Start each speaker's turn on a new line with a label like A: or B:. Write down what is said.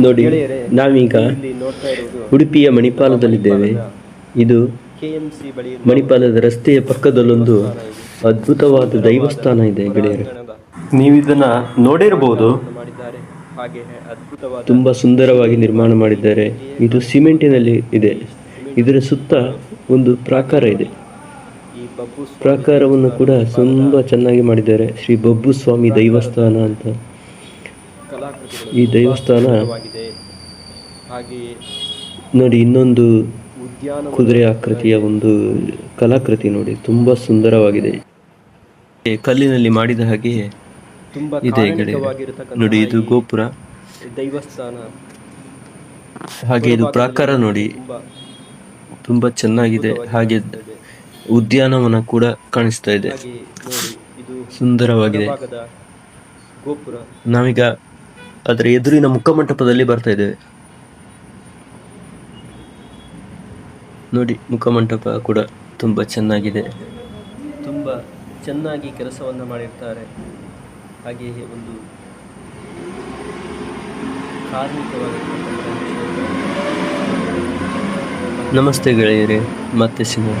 A: ನೋಡಿ,
B: ಗೆಳೆಯರೇ,
A: ನಾವೀಗ
B: ಇಲ್ಲಿ ನೋಡ್ತಾ ಇರುವುದು
A: ಉಡುಪಿಯ ಮಣಿಪಾಲದಲ್ಲಿದ್ದೇವೆ. ಇದು
B: ಕೆಎಂಸಿ ಬಳಿ
A: ಮಣಿಪಾಲದ ರಸ್ತೆಯ ಪಕ್ಕದಲ್ಲೊಂದು
B: ದೇವಸ್ಥಾನ ಇದೆ.
A: ಅದ್ಭುತವಾದ ದೈವಸ್ಥಾನ ಇದೆ ಗೆಳೆಯರೆ.
B: ಹೊರಾಂಗಣದ
A: ನೀವು ಇದನ್ನ ನೋಡಿರಬಹುದು.
B: ಅಲಂಕಾರವನ್ನು ಮಾಡಿದ್ದಾರೆ. ಹಾಗೆ ಅದ್ಭುತವಾದ
A: ತುಂಬಾ ಸುಂದರವಾಗಿ
B: ಶಿಲೆಯಲ್ಲಿ
A: ನಿರ್ಮಾಣ
B: ಮಾಡಿದ್ದಾರೆ.
A: ಮಾಡಿದ್ದಾರೆ.
B: ಹೇಗೆ
A: ಇದು
B: ಕಾಣುತ್ತದೆ?
A: ಸಿಮೆಂಟಿನಲ್ಲಿ ಇದೆ.
B: ನೋಡಿ, ಸಿಮೆಂಟ್
A: ಇದರ ಸುತ್ತ ಒಂದು ಪ್ರಾಕಾರ ಇದೆ.
B: ಈ ಬಬ್ಬು ಸ್ವಾಮಿ
A: ಪ್ರಾಕಾರವನ್ನು ಕೂಡ
B: ದೇವಸ್ಥಾನ
A: ತುಂಬಾ ಚೆನ್ನಾಗಿ ಮಾಡಿದ್ದಾರೆ. ಶ್ರೀ ಬಬ್ಬು ಸ್ವಾಮಿ
B: ಪ್ರಾಕಾರದ
A: ದೇವಸ್ಥಾನ ಅಂತ.
B: ಕಲಾಕೃತಿಗಳು
A: ಈ
B: ತುಂಬಾ
A: ದೇವಸ್ಥಾನ
B: ಸುಂದರವಾಗಿದೆ. ಹಾಗೆಯೇ
A: ನೋಡಿ, ಇನ್ನೊಂದು
B: ಉದ್ಯಾನವನ
A: ಕುದುರೆ ಆಕೃತಿಯ ಒಂದು ಕಲಾಕೃತಿ ನೋಡಿ, ತುಂಬಾ ಸುಂದರವಾಗಿದೆ. ಕಲ್ಲಿನಲ್ಲಿ ಮಾಡಿದ ಹಾಗೆ
B: ತುಂಬಾ
A: ಇದೆ ಗೆಳೆಯರೆ.
B: ಕಾರಣಿಕವಾಗಿರತಕ್ಕಂತಹ
A: ನೋಡಿ, ಇದು
B: ಈ
A: ಗೋಪುರ,
B: ದೇವಸ್ಥಾನ
A: ಹಾಗೆ ಇದು ಪ್ರಾಕಾರ ನೋಡಿ,
B: ತುಂಬಾ
A: ತುಂಬಾ ಚೆನ್ನಾಗಿದೆ. ಹಾಗೆ
B: ಕಾಣಿಸ್ತಾ ಇದೆ.
A: ಉದ್ಯಾನವನ ಕೂಡ ಕಾಣಿಸ್ತಾ ಇದೆ,
B: ಹಾಗೆ ನೋಡಿ, ಇದು
A: ಸುಂದರವಾಗಿದೆ.
B: ಬಲಭಾಗದ ಗೋಪುರ.
A: ನಾವೀಗ ಅದರ ಎದುರಿನ ಮುಖಮಂಟಪದಲ್ಲಿ ಬರ್ತಾ ಇದ್ದೇವೆ. ನೋಡಿ, ಮುಖಮಂಟಪ ಕೂಡ ತುಂಬಾ ಚೆನ್ನಾಗಿದೆ.
B: ತುಂಬಾ ಚೆನ್ನಾಗಿ ಕೆಲಸವನ್ನು ಮಾಡಿರ್ತಾರೆ. ಹಾಗೆಯೇ ಒಂದು ಕಾರ್ಮಿಕವಾಗಿರ್ತಕ್ಕಂಥ ವಿಷಯ.
A: ನಮಸ್ತೆ ಗೆಳೆಯರೇ, ಮತ್ತೆ ಸಿಗೋಣ.